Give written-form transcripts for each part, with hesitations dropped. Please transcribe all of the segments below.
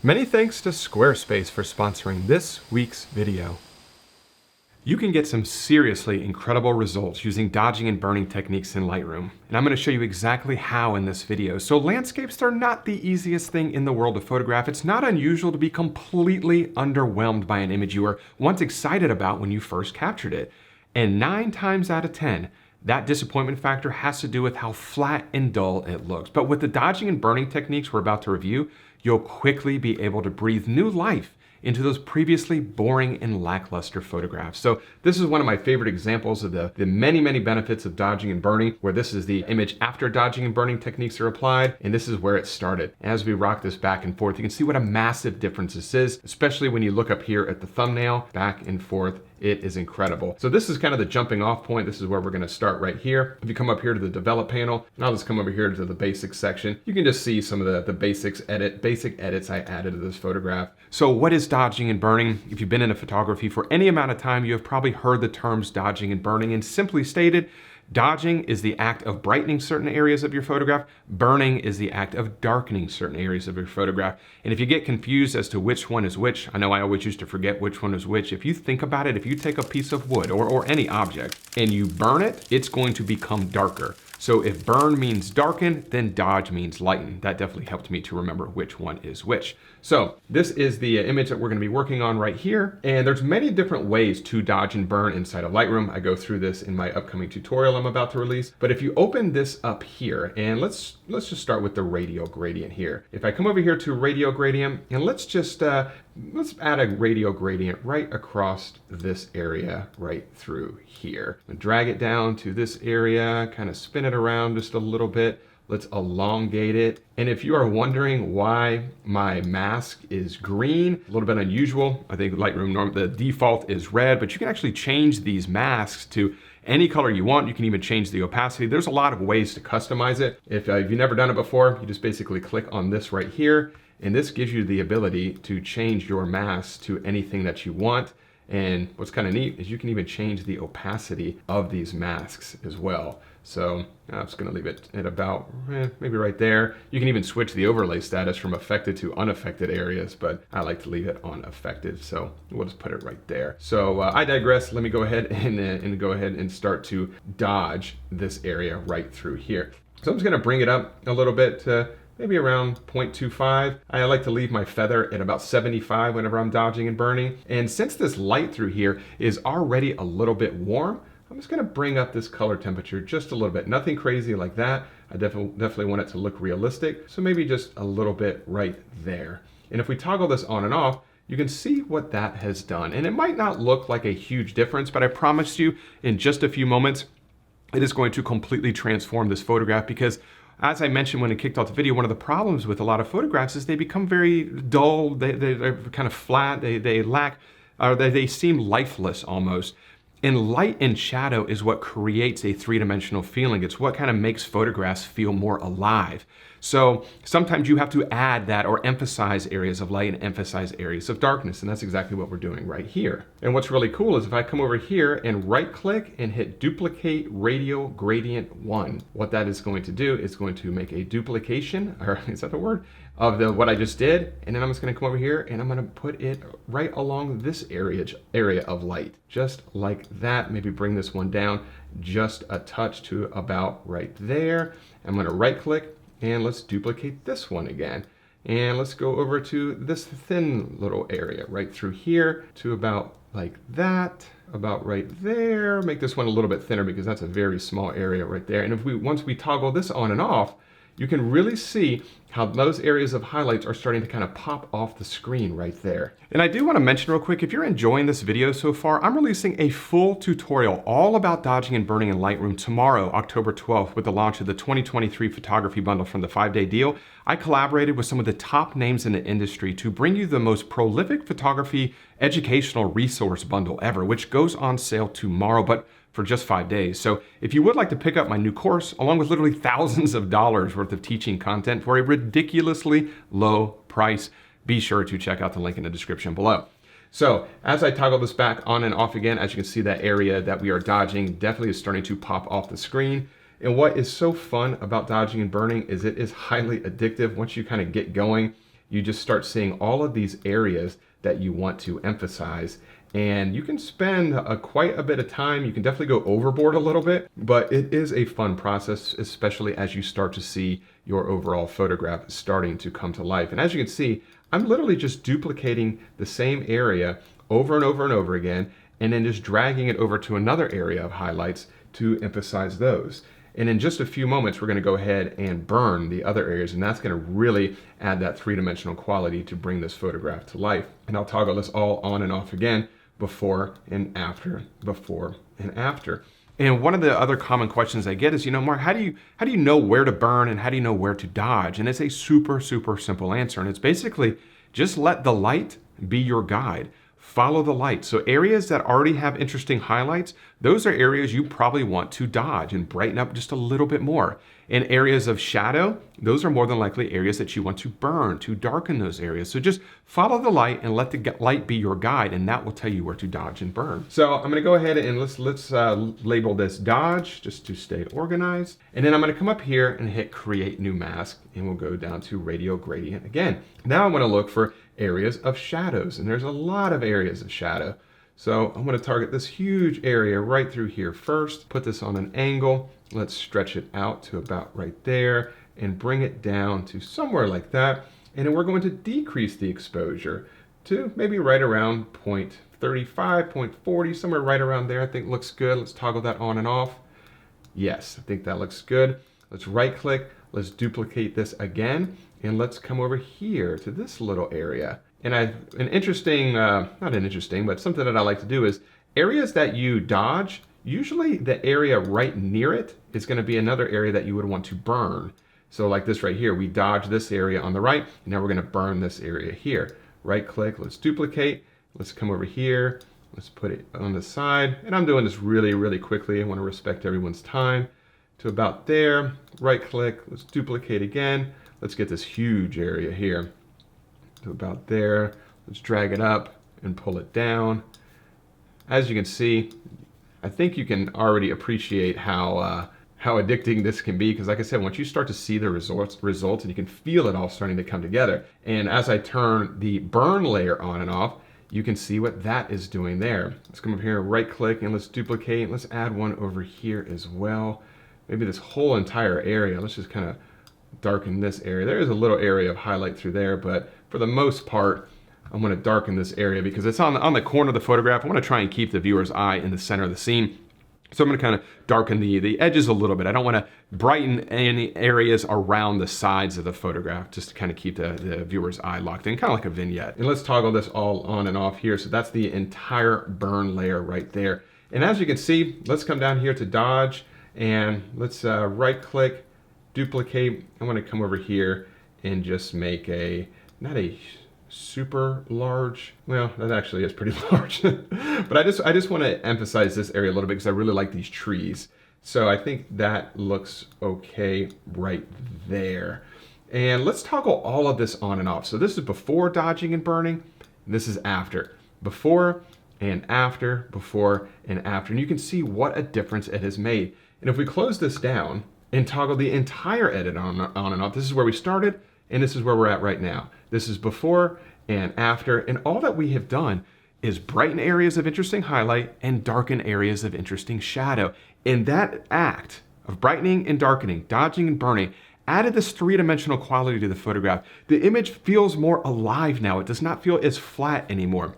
Many thanks to Squarespace for sponsoring this week's video. You can get some seriously incredible results using dodging and burning techniques in Lightroom, and I'm going to show you exactly how in this video. So landscapes are not the easiest thing in the world to photograph. It's not unusual to be completely underwhelmed by an image you were once excited about when you first captured it. And 9 times out of 10, that disappointment factor has to do with how flat and dull it looks. But with the dodging and burning techniques we're about to review, you'll quickly be able to breathe new life into those previously boring and lackluster photographs. So this is one of my favorite examples of the many benefits of dodging and burning, where this is the image after dodging and burning techniques are applied, and this is where it started. As we rock this back and forth, you can see what a massive difference this is, especially when you look up here at the thumbnail, back and forth. It is incredible. So this is kind of the jumping off point. This is where we're gonna start right here. If you come up here to the develop panel, and I'll just come over here to the basics section, you can just see some of the basic edits I added to this photograph. So what is dodging and burning? If you've been in photography for any amount of time, you have probably heard the terms dodging and burning, and simply stated, dodging is the act of brightening certain areas of your photograph. Burning is the act of darkening certain areas of your photograph. And if you get confused as to which one is which, I know I always used to forget which one is which. If you think about it, if you take a piece of wood or any object and you burn it, it's going to become darker. So if burn means darken, then dodge means lighten. That definitely helped me to remember which one is which. So this is the image that we're gonna be working on right here. And there's many different ways to dodge and burn inside of Lightroom. I go through this in my upcoming tutorial I'm about to release. But if you open this up here, and let's just start with the radial gradient here. If I come over here to radial gradient, and let's add a radial gradient right across this area right through here. Drag it down to this area, kind of spin it around just a little bit. Let's elongate it. And if you are wondering why my mask is green, a little bit unusual. I think Lightroom, the default is red, but you can actually change these masks to any color you want. You can even change the opacity. There's a lot of ways to customize it. If you've never done it before, you just basically click on this right here. And this gives you the ability to change your mask to anything that you want. And what's kind of neat is you can even change the opacity of these masks as well. So I'm just gonna leave it at about maybe right there. You can even switch the overlay status from affected to unaffected areas, but I like to leave it on affected. So we'll just put it right there. So I digress. Let me go ahead and start to dodge this area right through here. So I'm just gonna bring it up a little bit to maybe around 0.25. I like to leave my feather at about 75 whenever I'm dodging and burning. And since this light through here is already a little bit warm, I'm just gonna bring up this color temperature just a little bit. Nothing crazy like that. I definitely want it to look realistic. So maybe just a little bit right there. And if we toggle this on and off, you can see what that has done. And it might not look like a huge difference, but I promise you in just a few moments, it is going to completely transform this photograph, because as I mentioned when I kicked off the video, one of the problems with a lot of photographs is they become very dull, they're kind of flat, they lack, or they seem lifeless almost. And light and shadow is what creates a three-dimensional feeling. It's what kind of makes photographs feel more alive. So sometimes you have to add that or emphasize areas of light and emphasize areas of darkness. And that's exactly what we're doing right here. And what's really cool is if I come over here and right click and hit duplicate radial gradient 1, what that is going to do is going to make a duplication, or is that the word, of what I just did. And then I'm just gonna come over here and I'm gonna put it right along this area of light, just like that. Maybe bring this one down just a touch to about right there. I'm gonna right click and let's duplicate this one again. And let's go over to this thin little area right through here to about like that, about right there. Make this one a little bit thinner because that's a very small area right there. And if once we toggle this on and off, you can really see how those areas of highlights are starting to kind of pop off the screen right there. And I do want to mention real quick, if you're enjoying this video so far, I'm releasing a full tutorial all about dodging and burning in Lightroom tomorrow, October 12th, with the launch of the 2023 photography bundle from the 5-day deal. I collaborated with some of the top names in the industry to bring you the most prolific photography educational resource bundle ever, which goes on sale tomorrow, but for just 5 days. So if you would like to pick up my new course, along with literally thousands of dollars worth of teaching content for a ridiculously low price, be sure to check out the link in the description below. So as I toggle this back on and off again, as you can see, that area that we are dodging definitely is starting to pop off the screen. And what is so fun about dodging and burning is it is highly addictive once you kind of get going. you just start seeing all of these areas that you want to emphasize. And you can spend quite a bit of time. You can definitely go overboard a little bit, but it is a fun process, especially as you start to see your overall photograph starting to come to life. And as you can see, I'm literally just duplicating the same area over and over and over again, and then just dragging it over to another area of highlights to emphasize those. And in just a few moments, we're going to go ahead and burn the other areas, and that's going to really add that three-dimensional quality to bring this photograph to life. And I'll toggle this all on and off again, before and after, before and after. And one of the other common questions I get is, Mark, how do you know where to burn and how do you know where to dodge? And it's a super, super simple answer. And it's basically just let the light be your guide. Follow the light. So areas that already have interesting highlights, those are areas you probably want to dodge and brighten up just a little bit more. In areas of shadow, those are more than likely areas that you want to burn, to darken those areas. So just follow the light and let the light be your guide, and that will tell you where to dodge and burn. So I'm gonna go ahead and let's label this dodge just to stay organized. And then I'm gonna come up here and hit create new mask, and we'll go down to radial gradient again. Now I'm gonna look for areas of shadows, and there's a lot of areas of shadow. So I'm going to target this huge area right through here first, put this on an angle. Let's stretch it out to about right there and bring it down to somewhere like that. And then we're going to decrease the exposure to maybe right around 0.35, 0.40, somewhere right around there. I think looks good. Let's toggle that on and off. Yes, I think that looks good. Let's right click. Let's duplicate this again. And let's come over here to this little area. And but something that I like to do is areas that you dodge, usually the area right near it is going to be another area that you would want to burn. So like this right here, we dodge this area on the right, and now we're going to burn this area here. Right click, let's duplicate, let's come over here, let's put it on the side. And I'm doing this really, really quickly. I want to respect everyone's time. To about there, right click, let's duplicate again. Let's get this huge area here. To about there, let's drag it up and pull it down. As you can see, I think you can already appreciate how addicting this can be, because like I said, once you start to see the results and you can feel it all starting to come together. And as I turn the burn layer on and off, you can see what that is doing there. Let's come over here, right click, and let's duplicate. Let's add one over here as well. Maybe this whole entire area. Let's just kind of darken this area. There is a little area of highlight through there, but for the most part, I'm going to darken this area because it's on the corner of the photograph. I want to try and keep the viewer's eye in the center of the scene. So I'm going to kind of darken the edges a little bit. I don't want to brighten any areas around the sides of the photograph, just to kind of keep the viewer's eye locked in, kind of like a vignette. And let's toggle this all on and off here. So that's the entire burn layer right there. And as you can see, let's come down here to dodge, and let's right click, duplicate. I want to come over here and just make not a super large, well, that actually is pretty large, but I just want to emphasize this area a little bit because I really like these trees. So I think that looks okay right there. And let's toggle all of this on and off. So this is before dodging and burning, and this is after. Before and after, before and after. And you can see what a difference it has made. And if we close this down and toggle the entire edit on and off, this is where we started, and this is where we're at right now. This is before and after, and all that we have done is brighten areas of interesting highlight and darken areas of interesting shadow. And that act of brightening and darkening, dodging and burning, added this three-dimensional quality to the photograph. The image feels more alive now. It does not feel as flat anymore.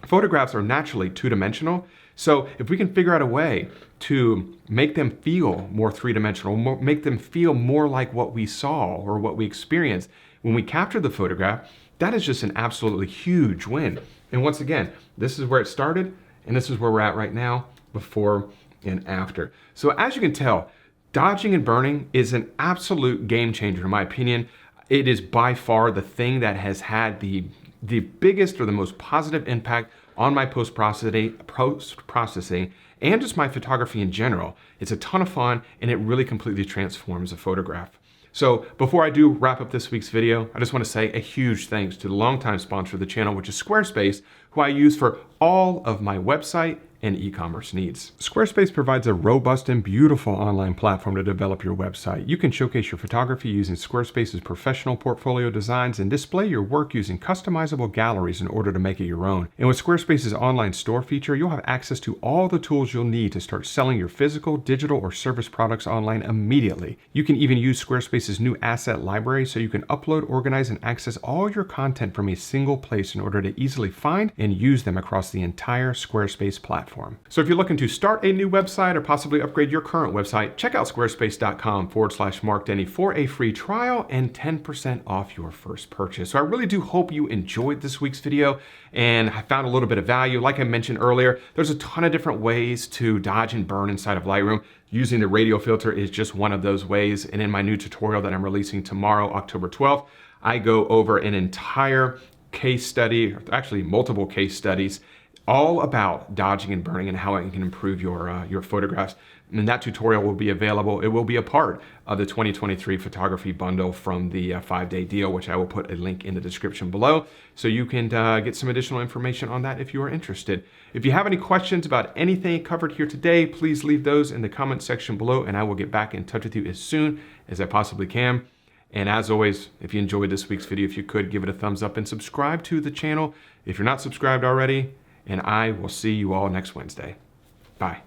Photographs are naturally two-dimensional, so if we can figure out a way to make them feel more three-dimensional, make them feel more like what we saw or what we experienced when we captured the photograph, that is just an absolutely huge win. And once again, this is where it started, and this is where we're at right now, before and after. So as you can tell, dodging and burning is an absolute game changer in my opinion. It is by far the thing that has had the biggest or the most positive impact on my post-processing and just my photography in general. It's a ton of fun, and it really completely transforms a photograph. So before I do wrap up this week's video, I just want to say a huge thanks to the longtime sponsor of the channel, which is Squarespace, who I use for all of my website and e-commerce needs. Squarespace provides a robust and beautiful online platform to develop your website. You can showcase your photography using Squarespace's professional portfolio designs and display your work using customizable galleries in order to make it your own. And with Squarespace's online store feature, you'll have access to all the tools you'll need to start selling your physical, digital, or service products online immediately. You can even use Squarespace's new asset library so you can upload, organize, and access all your content from a single place in order to easily find and use them across the entire Squarespace platform. So if you're looking to start a new website or possibly upgrade your current website, check out squarespace.com/MarkDenney for a free trial and 10% off your first purchase. So I really do hope you enjoyed this week's video and I found a little bit of value. Like I mentioned earlier, there's a ton of different ways to dodge and burn inside of Lightroom. Using the radio filter is just one of those ways. And in my new tutorial that I'm releasing tomorrow, October 12th, I go over an entire case study, actually multiple case studies, all about dodging and burning and how it can improve your photographs. And that tutorial will be available. It will be a part of the 2023 photography bundle from the 5-day deal, which I will put a link in the description below. So you can get some additional information on that if you are interested. If you have any questions about anything covered here today, please leave those in the comment section below and I will get back in touch with you as soon as I possibly can. And as always, if you enjoyed this week's video, if you could give it a thumbs up and subscribe to the channel if you're not subscribed already. And I will see you all next Wednesday. Bye.